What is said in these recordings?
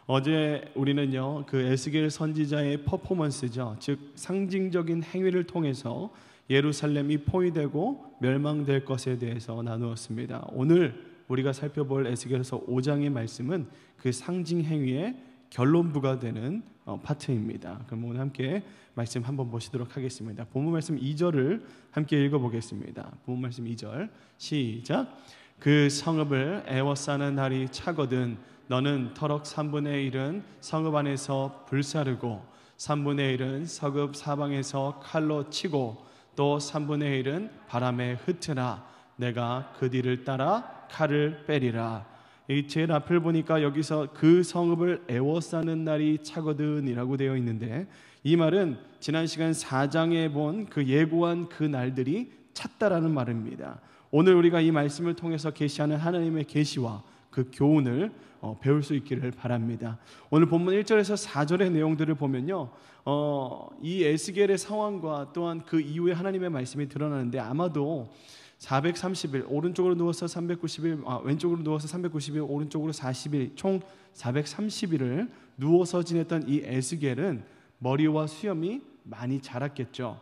어제 우리는요, 그 에스겔 선지자의 퍼포먼스죠, 즉 상징적인 행위를 통해서 예루살렘이 포위되고 멸망될 것에 대해서 나누었습니다. 오늘 우리가 살펴볼 에스겔서 5장의 말씀은 그 상징 행위의 결론부가 되는 파트입니다. 그럼 오늘 함께 말씀 한번 보시도록 하겠습니다. 본문 말씀 2절을 함께 읽어보겠습니다. 본문 말씀 2절 시작. 그 성읍을 에워싸는 날이 차거든 너는 터럭 3분의 1은 성읍 안에서 불사르고 3분의 1은 성읍 사방에서 칼로 치고 또 3분의 1은 바람에 흩으라. 내가 그 뒤를 따라 칼을 빼리라. 이 제일 앞을 보니까 여기서 그 성읍을 에워싸는 날이 차거든 이라고 되어 있는데, 이 말은 지난 시간 4장에 본 그 예고한 그 날들이 찼다라는 말입니다. 오늘 우리가 이 말씀을 통해서 계시하는 하나님의 계시와 그 교훈을 배울 수 있기를 바랍니다. 오늘 본문 1절에서 4절의 내용들을 보면요, 이 에스겔의 상황과 또한 그 이후에 하나님의 말씀이 드러나는데, 아마도 430일 오른쪽으로 누워서 390일, 왼쪽으로 누워서 390일, 오른쪽으로 40일, 총 430일을 누워서 지냈던 이 에스겔은 머리와 수염이 많이 자랐겠죠.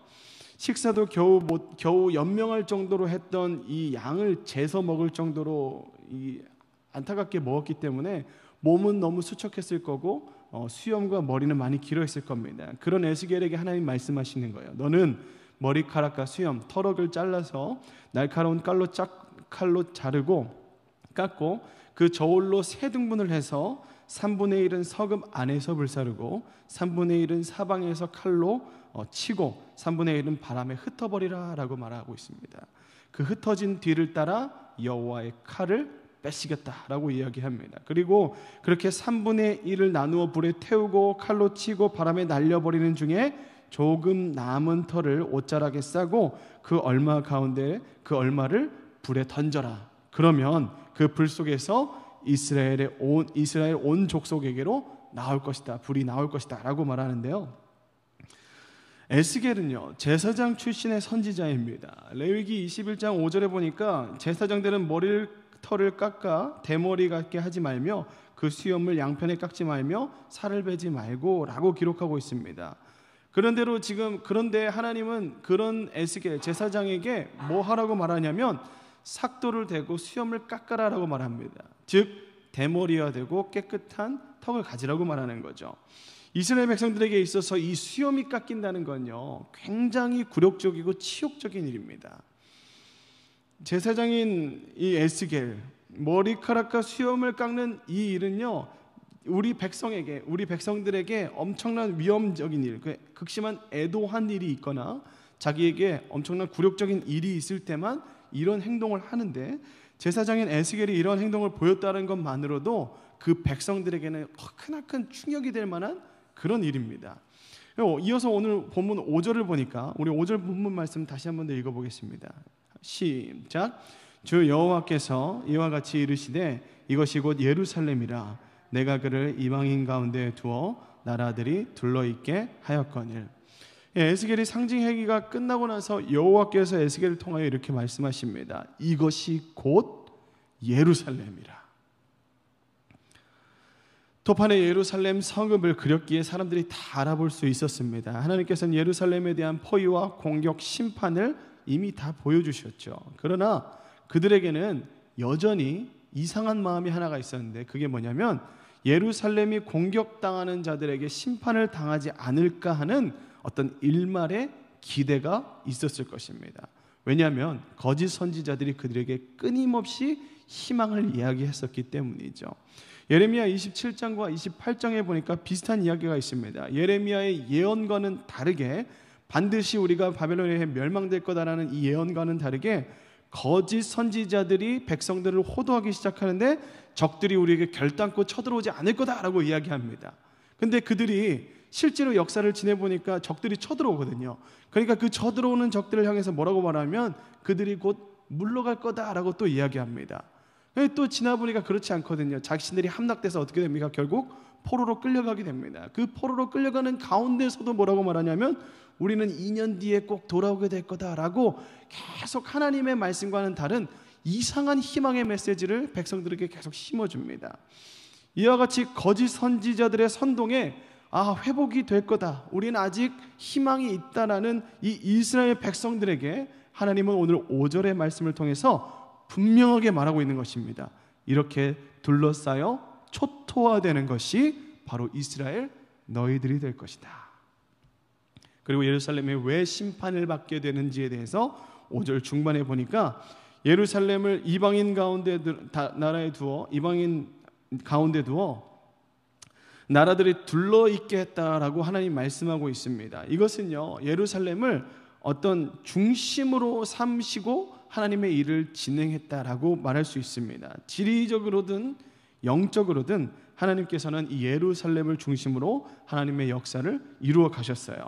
식사도 겨우 연명할 정도로 했던 이 양을 재서 먹을 정도로 안타깝게 먹었기 때문에 몸은 너무 수척했을 거고 수염과 머리는 많이 길어있을 겁니다. 그런 에스겔에게 하나님 말씀하시는 거예요. 너는 머리카락과 수염, 터럭을 잘라서 날카로운 칼로 자르고 깎고 그 저울로 세 등분을 해서 3분의 1은 성읍 안에서 불사르고 3분의 1은 사방에서 칼로 치고 3분의 1은 바람에 흩어버리라 라고 말하고 있습니다. 그 흩어진 뒤를 따라 여호와의 칼을 빼시겠다라고 이야기합니다. 그리고 그렇게 3분의 1을 나누어 불에 태우고 칼로 치고 바람에 날려버리는 중에 조금 남은 털을 옷자락에 싸고 그 얼마 가운데 그 얼마를 불에 던져라. 그러면 그 불 속에서 이스라엘 온 족속에게로 나올 것이다. 불이 나올 것이다 라고 말하는데요, 에스겔은요 제사장 출신의 선지자입니다. 레위기 21장 5절에 보니까 제사장들은 털을 깎아 대머리 같게 하지 말며 그 수염을 양편에 깎지 말며 살을 베지 말고 라고 기록하고 있습니다. 그런데 하나님은 그런 에스겔 제사장에게 뭐 하라고 말하냐면 삭도를 대고 수염을 깎아라 라고 말합니다. 즉 대머리가 되고 깨끗한 턱을 가지라고 말하는 거죠. 이스라엘 백성들에게 있어서 이 수염이 깎인다는 건요 굉장히 굴욕적이고 치욕적인 일입니다. 제사장인 이 에스겔, 머리카락과 수염을 깎는 이 일은요 우리 백성들에게 엄청난 위험적인 일, 극심한 애도한 일이 있거나 자기에게 엄청난 굴욕적인 일이 있을 때만 이런 행동을 하는데, 제사장인 에스겔이 이런 행동을 보였다는 것만으로도 그 백성들에게는 크나큰 충격이 될 만한 그런 일입니다. 이어서 오늘 본문 5절을 보니까 우리 5절 본문 말씀 다시 한번 더 읽어보겠습니다. 시작. 주 여호와께서 이와 같이 이르시되 이것이 곧 예루살렘이라. 내가 그를 이방인 가운데 두어 나라들이 둘러있게 하였거늘. 에스겔이 상징 행위가 끝나고 나서 여호와께서 에스겔을 통하여 이렇게 말씀하십니다. 이것이 곧 예루살렘이라. 도판의 예루살렘 성읍을 그렸기에 사람들이 다 알아볼 수 있었습니다. 하나님께서는 예루살렘에 대한 포위와 공격, 심판을 이미 다 보여주셨죠. 그러나 그들에게는 여전히 이상한 마음이 하나가 있었는데, 그게 뭐냐면 예루살렘이 공격당하는 자들에게 심판을 당하지 않을까 하는 어떤 일말의 기대가 있었을 것입니다. 왜냐하면 거짓 선지자들이 그들에게 끊임없이 희망을 이야기했었기 때문이죠. 예레미야 27장과 28장에 보니까 비슷한 이야기가 있습니다. 예레미야의 예언과는 다르게, 반드시 우리가 바벨론에 멸망될 거다라는 이 예언과는 다르게 거짓 선지자들이 백성들을 호도하기 시작하는데 적들이 우리에게 결단코 쳐들어오지 않을 거다라고 이야기합니다. 근데 그들이 실제로 역사를 지내보니까 적들이 쳐들어오거든요. 그러니까 그 쳐들어오는 적들을 향해서 뭐라고 말하면 그들이 곧 물러갈 거다라고 또 이야기합니다. 또 지나보니까 그렇지 않거든요. 자신들이 함락돼서 어떻게 됩니까? 결국 포로로 끌려가게 됩니다. 그 포로로 끌려가는 가운데서도 뭐라고 말하냐면 우리는 2년 뒤에 꼭 돌아오게 될 거다라고 계속 하나님의 말씀과는 다른 이상한 희망의 메시지를 백성들에게 계속 심어줍니다. 이와 같이 거짓 선지자들의 선동에 회복이 될 거다, 우리는 아직 희망이 있다라는 이 이스라엘 백성들에게 하나님은 오늘 5절의 말씀을 통해서 분명하게 말하고 있는 것입니다. 이렇게 둘러싸여 초토화되는 것이 바로 이스라엘 너희들이 될 것이다. 그리고 예루살렘이 왜 심판을 받게 되는지에 대해서 5절 중반에 보니까 예루살렘을 이방인 가운데 나라에 두어, 이방인 가운데 두어 나라들이 둘러있게 했다라고 하나님 말씀하고 있습니다. 이것은요, 예루살렘을 어떤 중심으로 삼시고 하나님의 일을 진행했다라고 말할 수 있습니다. 지리적으로든 영적으로든 하나님께서는 이 예루살렘을 중심으로 하나님의 역사를 이루어 가셨어요.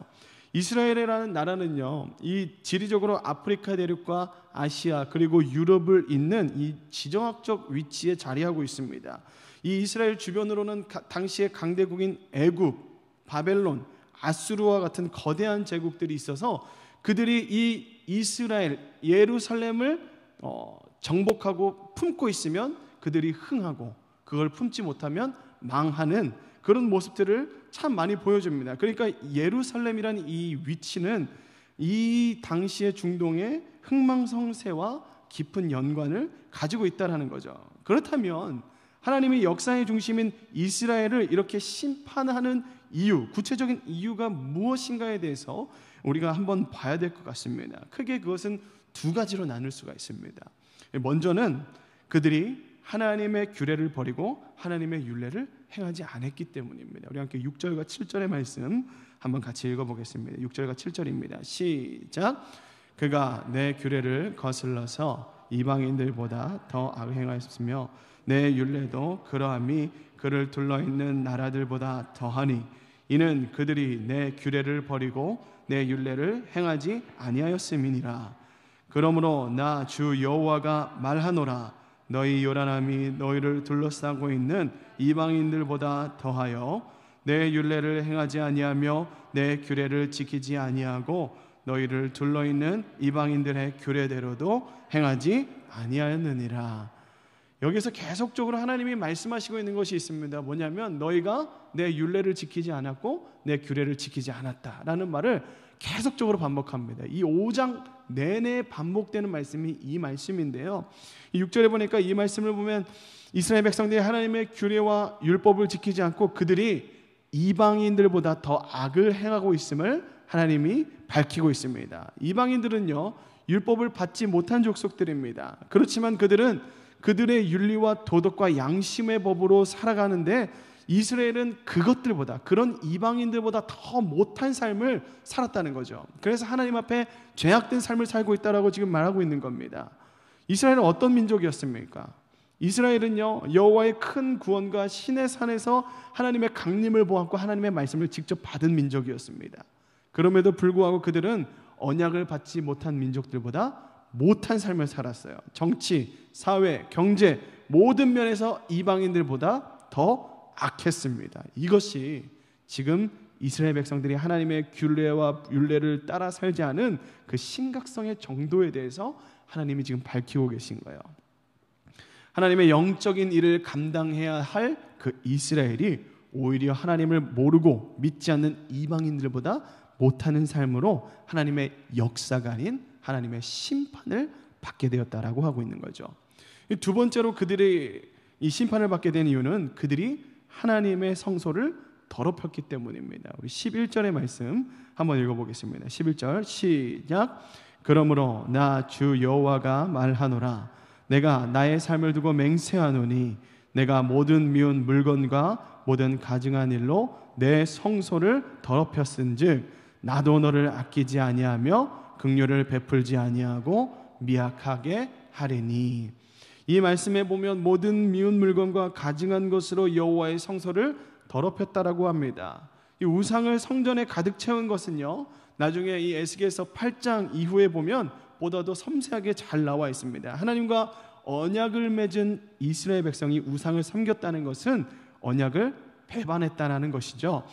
이스라엘이라는 나라는요, 이 지리적으로 아프리카 대륙과 아시아 그리고 유럽을 잇는 이 지정학적 위치에 자리하고 있습니다. 이 이스라엘 주변으로는 당시의 강대국인 애굽, 바벨론, 아수르와 같은 거대한 제국들이 있어서 그들이 이 이스라엘, 예루살렘을 정복하고 품고 있으면 그들이 흥하고, 그걸 품지 못하면 망하는 그런 모습들을 참 많이 보여줍니다. 그러니까 예루살렘이라는 이 위치는 이 당시의 중동의 흥망성쇠와 깊은 연관을 가지고 있다는 거죠. 그렇다면 하나님의 역사의 중심인 이스라엘을 이렇게 심판하는 이유, 구체적인 이유가 무엇인가에 대해서 우리가 한번 봐야 될 것 같습니다. 크게 그것은 두 가지로 나눌 수가 있습니다. 먼저는 그들이 하나님의 규례를 버리고 하나님의 율례를 행하지 않았기 때문입니다. 우리 함께 6절과 7절의 말씀 한번 같이 읽어보겠습니다. 6절과 7절입니다. 시작. 그가 내 규례를 거슬러서 이방인들보다 더 악행하였으며 내 율례도 그러함이 그를 둘러있는 나라들보다 더하니 이는 그들이 내 규례를 버리고 내 율례를 행하지 아니하였음이니라. 그러므로 나 주 여호와가 말하노라. 너희 요란함이 너희를 둘러싸고 있는 이방인들보다 더하여 내 율례를 행하지 아니하며 내 규례를 지키지 아니하고 너희를 둘러있는 이방인들의 규례대로도 행하지 아니하였느니라. 여기서 계속적으로 하나님이 말씀하시고 있는 것이 있습니다. 뭐냐면 너희가 내 율례를 지키지 않았고 내 규례를 지키지 않았다라는 말을 계속적으로 반복합니다. 이 5장 내내 반복되는 말씀이 이 말씀인데요, 이 6절에 보니까 이 말씀을 보면 이스라엘 백성들이 하나님의 규례와 율법을 지키지 않고 그들이 이방인들보다 더 악을 행하고 있음을 하나님이 밝히고 있습니다. 이방인들은요, 율법을 받지 못한 족속들입니다. 그렇지만 그들은 그들의 윤리와 도덕과 양심의 법으로 살아가는데 이스라엘은 그것들보다, 그런 이방인들보다 더 못한 삶을 살았다는 거죠. 그래서 하나님 앞에 죄악된 삶을 살고 있다라고 지금 말하고 있는 겁니다. 이스라엘은 어떤 민족이었습니까? 이스라엘은요, 여호와의 큰 구원과 신의 산에서 하나님의 강림을 보았고 하나님의 말씀을 직접 받은 민족이었습니다. 그럼에도 불구하고 그들은 언약을 받지 못한 민족들보다 못한 삶을 살았어요. 정치, 사회, 경제 모든 면에서 이방인들보다 더 악했습니다. 이것이 지금 이스라엘 백성들이 하나님의 규례와 율례를 따라 살지 않은 그 심각성의 정도에 대해서 하나님이 지금 밝히고 계신 거예요. 하나님의 영적인 일을 감당해야 할 그 이스라엘이 오히려 하나님을 모르고 믿지 않는 이방인들보다 못하는 삶으로 하나님의 역사가 아닌 하나님의 심판을 받게 되었다라고 하고 있는 거죠. 두 번째로 그들이 이 심판을 받게 된 이유는 그들이 하나님의 성소를 더럽혔기 때문입니다. 우리 11절의 말씀 한번 읽어보겠습니다. 11절 시작. 그러므로 나 주 여호와가 말하노라. 내가 나의 삶을 두고 맹세하노니 내가 모든 미운 물건과 모든 가증한 일로 내 성소를 더럽혔은즉 나도 너를 아끼지 아니하며 긍휼을 베풀지 아니하고 미약하게 하리니. 이 말씀에 보면 모든 미운 물건과 가증한 것으로 여호와의 성소를 더럽혔다라고 합니다. 이 우상을 성전에 가득 채운 것은요, 나중에 이 에스겔서 8장 이후에 보면 보다도 섬세하게 잘 나와 있습니다. 하나님과 언약을 맺은 이스라엘 백성이 우상을 섬겼다는 것은 언약을 배반했다는 것이죠.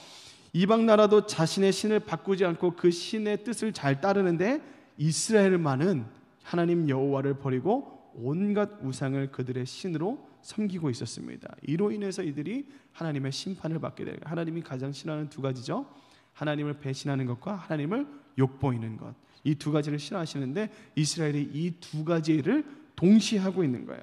이방 나라도 자신의 신을 바꾸지 않고 그 신의 뜻을 잘 따르는데 이스라엘만은 하나님 여호와를 버리고 온갖 우상을 그들의 신으로 섬기고 있었습니다. 이로 인해서 이들이 하나님의 심판을 받게 되고, 하나님이 가장 싫어하는 두 가지죠. 하나님을 배신하는 것과 하나님을 욕보이는 것. 이 두 가지를 싫어하시는데 이스라엘이 이 두 가지를 동시에 하고 있는 거예요.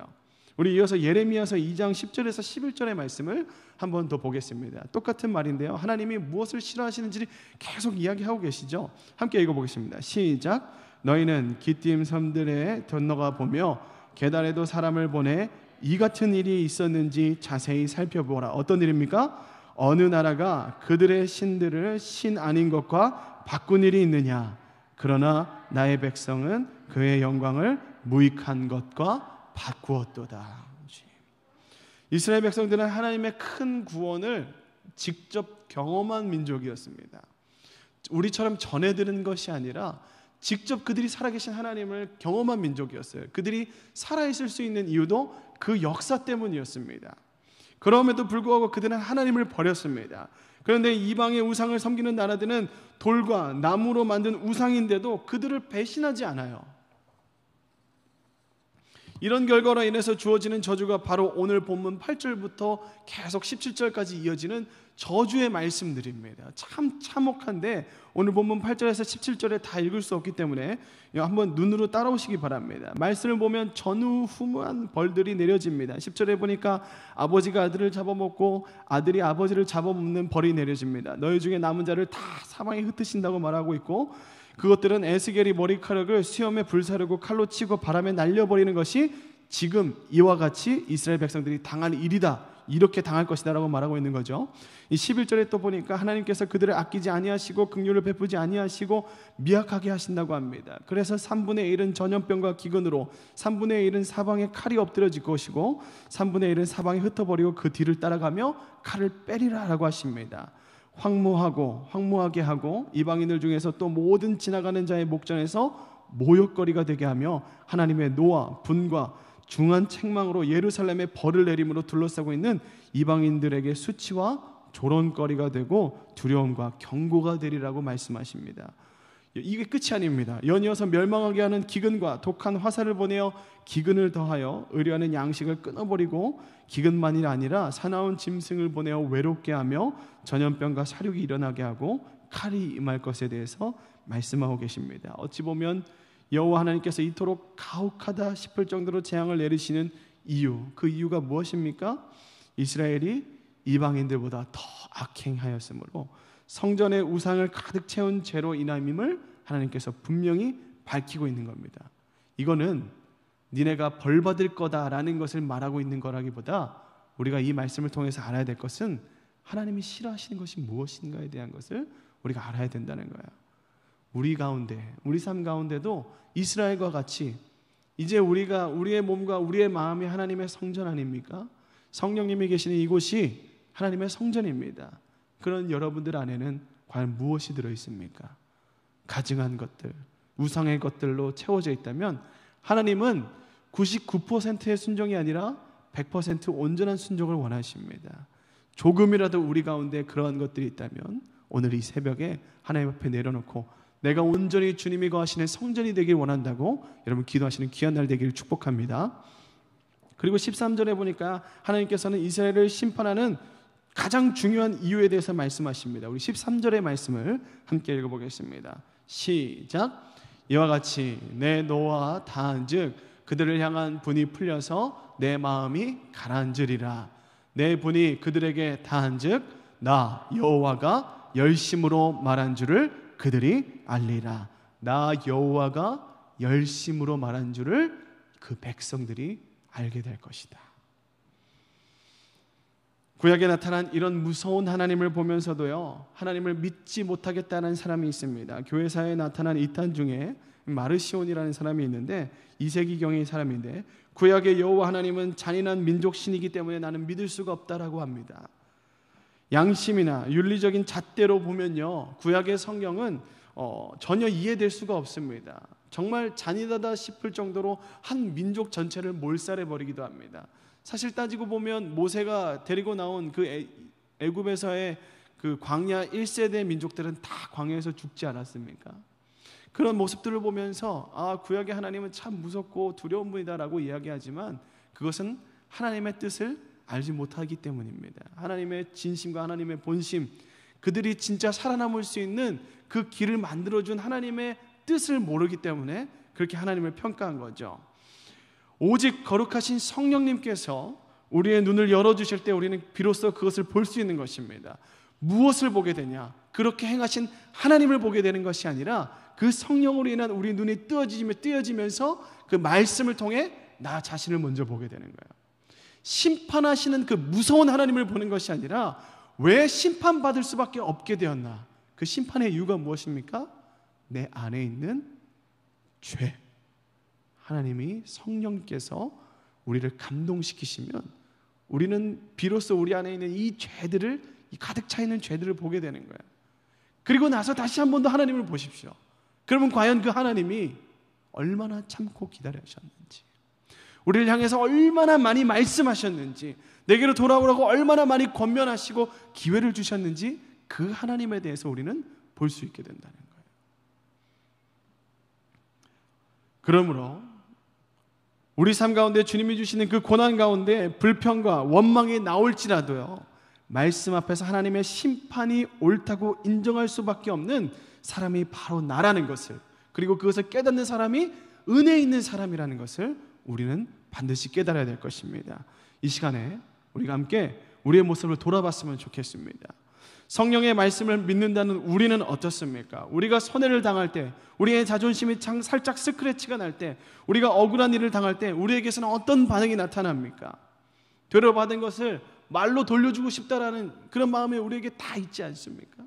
우리 이어서 예레미야서 2장 10절에서 11절의 말씀을 한 번 더 보겠습니다. 똑같은 말인데요, 하나님이 무엇을 싫어하시는지 계속 이야기하고 계시죠. 함께 읽어보겠습니다. 시작. 너희는 기띔 섬들에 건너가 보며 게달에도 사람을 보내 이 같은 일이 있었는지 자세히 살펴보라. 어떤 일입니까? 어느 나라가 그들의 신들을 신 아닌 것과 바꾼 일이 있느냐? 그러나 나의 백성은 그의 영광을 무익한 것과 바꾸었도다. 이스라엘 백성들은 하나님의 큰 구원을 직접 경험한 민족이었습니다. 우리처럼 전해 들은 것이 아니라 직접 그들이 살아계신 하나님을 경험한 민족이었어요. 그들이 살아있을 수 있는 이유도 그 역사 때문이었습니다. 그럼에도 불구하고 그들은 하나님을 버렸습니다. 그런데 이방의 우상을 섬기는 나라들은 돌과 나무로 만든 우상인데도 그들을 배신하지 않아요. 이런 결과로 인해서 주어지는 저주가 바로 오늘 본문 8절부터 계속 17절까지 이어지는 저주의 말씀들입니다. 참 참혹한데 오늘 본문 8절에서 17절에 다 읽을 수 없기 때문에 한번 눈으로 따라오시기 바랍니다. 말씀을 보면 전후후무한 벌들이 내려집니다. 10절에 보니까 아버지가 아들을 잡아먹고 아들이 아버지를 잡아먹는 벌이 내려집니다. 너희 중에 남은 자를 다 사방에 흩으신다고 말하고 있고, 그것들은 에스겔이 머리카락을 수염에 불사르고 칼로 치고 바람에 날려버리는 것이 지금 이와 같이 이스라엘 백성들이 당할 일이다, 이렇게 당할 것이다 라고 말하고 있는 거죠. 이 11절에 또 보니까 하나님께서 그들을 아끼지 아니하시고 긍휼을 베푸지 아니하시고 미약하게 하신다고 합니다. 그래서 3분의 1은 전염병과 기근으로, 3분의 1은 사방에 칼이 엎드려질 것이고 3분의 1은 사방에 흩어버리고 그 뒤를 따라가며 칼을 빼리라 라고 하십니다. 황무하게 하고 이방인들 중에서 또 모든 지나가는 자의 목전에서 모욕거리가 되게 하며 하나님의 노와 분과 중한 책망으로 예루살렘에 벌을 내림으로 둘러싸고 있는 이방인들에게 수치와 조롱거리가 되고 두려움과 경고가 되리라고 말씀하십니다. 이게 끝이 아닙니다. 연이어서 멸망하게 하는 기근과 독한 화살을 보내어 기근을 더하여 의뢰하는 양식을 끊어버리고, 기근만이 아니라 사나운 짐승을 보내어 외롭게 하며 전염병과 사륙이 일어나게 하고 칼이 임할 것에 대해서 말씀하고 계십니다. 어찌 보면 여호와 하나님께서 이토록 가혹하다 싶을 정도로 재앙을 내리시는 이유, 그 이유가 무엇입니까? 이스라엘이 이방인들보다 더 악행하였으므로 성전의 우상을 가득 채운 죄로 인함임을 하나님께서 분명히 밝히고 있는 겁니다. 이거는 니네가 벌 받을 거다라는 것을 말하고 있는 거라기보다 우리가 이 말씀을 통해서 알아야 될 것은 하나님이 싫어하시는 것이 무엇인가에 대한 것을 우리가 알아야 된다는 거예요. 우리 가운데, 우리 삶 가운데도 이스라엘과 같이 이제 우리가 우리의 몸과 우리의 마음이 하나님의 성전 아닙니까? 성령님이 계시는 이곳이 하나님의 성전입니다. 그런 여러분들 안에는 과연 무엇이 들어있습니까? 가증한 것들, 우상의 것들로 채워져 있다면 하나님은 99%의 순종이 아니라 100% 온전한 순종을 원하십니다. 조금이라도 우리 가운데 그러한 것들이 있다면 오늘 이 새벽에 하나님 앞에 내려놓고 내가 온전히 주님이 거하시는 성전이 되길 원한다고 여러분 기도하시는 귀한 날 되기를 축복합니다. 그리고 13절에 보니까 하나님께서는 이스라엘을 심판하는 가장 중요한 이유에 대해서 말씀하십니다. 우리 13절의 말씀을 함께 읽어보겠습니다. 시작. 이와 같이 내 노와 다한즉 그들을 향한 분이 풀려서 내 마음이 가라앉으리라. 내 분이 그들에게 다한즉 나 여호와가 열심으로 말한 줄을 그들이 알리라. 나 여호와가 열심으로 말한 줄을 그 백성들이 알게 될 것이다. 구약에 나타난 이런 무서운 하나님을 보면서도요, 하나님을 믿지 못하겠다는 사람이 있습니다. 교회사에 나타난 이단 중에 마르시온이라는 사람이 있는데 2세기경의 사람인데, 구약의 여호와 하나님은 잔인한 민족 신이기 때문에 나는 믿을 수가 없다라고 합니다. 양심이나 윤리적인 잣대로 보면요, 구약의 성경은 전혀 이해될 수가 없습니다. 정말 잔인하다 싶을 정도로 한 민족 전체를 몰살해버리기도 합니다. 사실 따지고 보면 모세가 데리고 나온 그 애굽에서의 그 광야 1세대 민족들은 다 광야에서 죽지 않았습니까? 그런 모습들을 보면서 구약의 하나님은 참 무섭고 두려운 분이다라고 이야기하지만 그것은 하나님의 뜻을 알지 못하기 때문입니다. 하나님의 진심과 하나님의 본심, 그들이 진짜 살아남을 수 있는 그 길을 만들어준 하나님의 뜻을 모르기 때문에 그렇게 하나님을 평가한 거죠. 오직 거룩하신 성령님께서 우리의 눈을 열어주실 때 우리는 비로소 그것을 볼 수 있는 것입니다. 무엇을 보게 되냐? 그렇게 행하신 하나님을 보게 되는 것이 아니라 그 성령으로 인한 우리 눈이 뜨여지면서 그 말씀을 통해 나 자신을 먼저 보게 되는 거예요. 심판하시는 그 무서운 하나님을 보는 것이 아니라 왜 심판받을 수밖에 없게 되었나? 그 심판의 이유가 무엇입니까? 내 안에 있는 죄. 하나님이 성령께서 우리를 감동시키시면 우리는 비로소 우리 안에 있는 이 죄들을, 이 가득 차 있는 죄들을 보게 되는 거예요. 그리고 나서 다시 한 번 더 하나님을 보십시오. 그러면 과연 그 하나님이 얼마나 참고 기다리셨는지, 우리를 향해서 얼마나 많이 말씀하셨는지, 내게로 돌아오라고 얼마나 많이 권면하시고 기회를 주셨는지 그 하나님에 대해서 우리는 볼 수 있게 된다는 거예요. 그러므로 우리 삶 가운데 주님이 주시는 그 고난 가운데 불평과 원망이 나올지라도요, 말씀 앞에서 하나님의 심판이 옳다고 인정할 수밖에 없는 사람이 바로 나라는 것을, 그리고 그것을 깨닫는 사람이 은혜 있는 사람이라는 것을 우리는 반드시 깨달아야 될 것입니다. 이 시간에 우리가 함께 우리의 모습을 돌아봤으면 좋겠습니다. 성령의 말씀을 믿는다는 우리는 어떻습니까? 우리가 손해를 당할 때, 우리의 자존심이 살짝 스크래치가 날 때, 우리가 억울한 일을 당할 때 우리에게서는 어떤 반응이 나타납니까? 되려받은 것을 말로 돌려주고 싶다라는 그런 마음이 우리에게 다 있지 않습니까?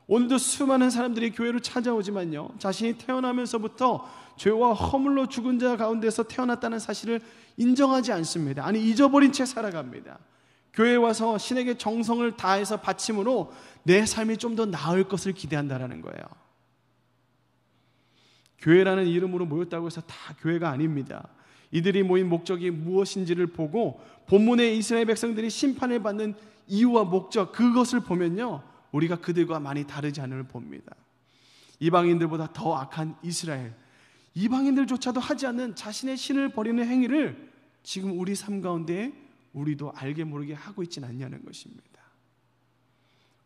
오늘도 수많은 사람들이 교회로 찾아오지만요, 자신이 태어나면서부터 죄와 허물로 죽은 자 가운데서 태어났다는 사실을 인정하지 않습니다. 아니, 잊어버린 채 살아갑니다. 교회에 와서 신에게 정성을 다해서 바침으로 내 삶이 좀 더 나을 것을 기대한다라는 거예요. 교회라는 이름으로 모였다고 해서 다 교회가 아닙니다. 이들이 모인 목적이 무엇인지를 보고 본문의 이스라엘 백성들이 심판을 받는 이유와 목적, 그것을 보면요, 우리가 그들과 많이 다르지 않음을 봅니다. 이방인들보다 더 악한 이스라엘, 이방인들조차도 하지 않는 자신의 신을 버리는 행위를 지금 우리 삶 가운데 우리도 알게 모르게 하고 있지는 않냐는 것입니다.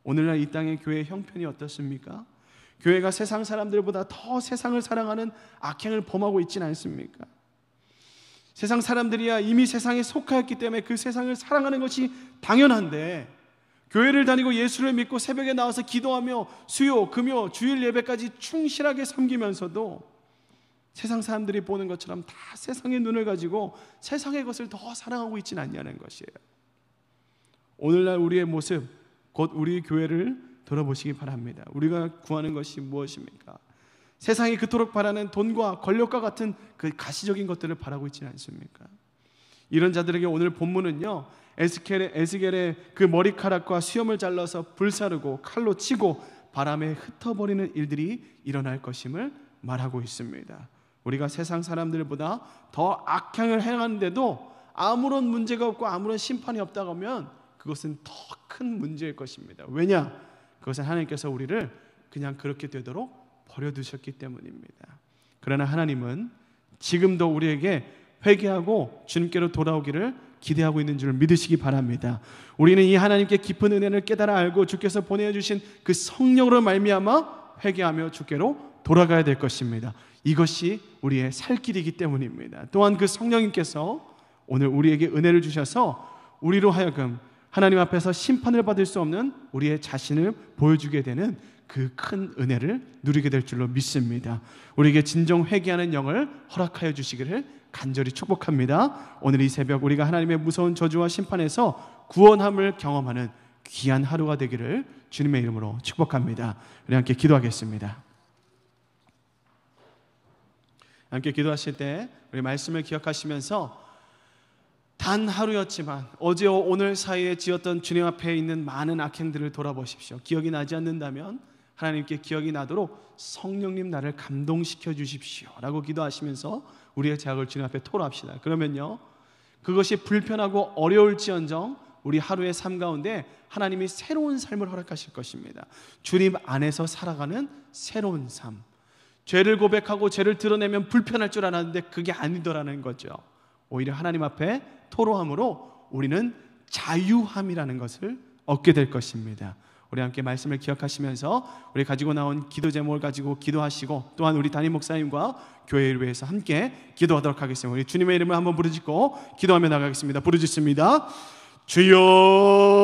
오늘날 이 땅의 교회의 형편이 어떻습니까? 교회가 세상 사람들보다 더 세상을 사랑하는 악행을 범하고 있지는 않습니까? 세상 사람들이야 이미 세상에 속하였기 때문에 그 세상을 사랑하는 것이 당연한데, 교회를 다니고 예수를 믿고 새벽에 나와서 기도하며 수요, 금요, 주일 예배까지 충실하게 섬기면서도 세상 사람들이 보는 것처럼 다 세상의 눈을 가지고 세상의 것을 더 사랑하고 있지는 않냐는 것이에요. 오늘날 우리의 모습, 곧 우리 교회를 돌아보시기 바랍니다. 우리가 구하는 것이 무엇입니까? 세상이 그토록 바라는 돈과 권력과 같은 그 가시적인 것들을 바라고 있지는 않습니까? 이런 자들에게 오늘 본문은요, 에스겔의 그 머리카락과 수염을 잘라서 불사르고 칼로 치고 바람에 흩어버리는 일들이 일어날 것임을 말하고 있습니다. 우리가 세상 사람들보다 더 악행을 행하는데도 아무런 문제가 없고 아무런 심판이 없다고 하면 그것은 더 큰 문제일 것입니다. 왜냐? 그것은 하나님께서 우리를 그냥 그렇게 되도록 버려두셨기 때문입니다. 그러나 하나님은 지금도 우리에게 회개하고 주님께로 돌아오기를 기대하고 있는 줄 믿으시기 바랍니다. 우리는 이 하나님께 깊은 은혜를 깨달아 알고 주께서 보내주신 그 성령으로 말미암아 회개하며 주께로 돌아가야 될 것입니다. 이것이 우리의 살 길이기 때문입니다. 또한 그 성령님께서 오늘 우리에게 은혜를 주셔서 우리로 하여금 하나님 앞에서 심판을 받을 수 없는 우리의 자신을 보여주게 되는 그 큰 은혜를 누리게 될 줄로 믿습니다. 우리에게 진정 회개하는 영을 허락하여 주시기를 간절히 축복합니다. 오늘 이 새벽 우리가 하나님의 무서운 저주와 심판에서 구원함을 경험하는 귀한 하루가 되기를 주님의 이름으로 축복합니다. 우리 함께 기도하겠습니다. 함께 기도하실 때 우리 말씀을 기억하시면서 단 하루였지만 어제와 오늘 사이에 지었던 주님 앞에 있는 많은 악행들을 돌아보십시오. 기억이 나지 않는다면 하나님께 기억이 나도록 성령님 나를 감동시켜 주십시오 라고 기도하시면서 우리의 죄악을 주님 앞에 토로합시다. 그러면요, 그것이 불편하고 어려울지언정 우리 하루의 삶 가운데 하나님이 새로운 삶을 허락하실 것입니다. 주님 안에서 살아가는 새로운 삶, 죄를 고백하고 죄를 드러내면 불편할 줄 알았는데 그게 아니더라는 거죠. 오히려 하나님 앞에 토로함으로 우리는 자유함이라는 것을 얻게 될 것입니다. 우리 함께 말씀을 기억하시면서 우리 가지고 나온 기도 제목을 가지고 기도하시고, 또한 우리 담임 목사님과 교회를 위해서 함께 기도하도록 하겠습니다. 우리 주님의 이름을 한번 부르짖고 기도하며 나가겠습니다. 부르짖습니다. 주여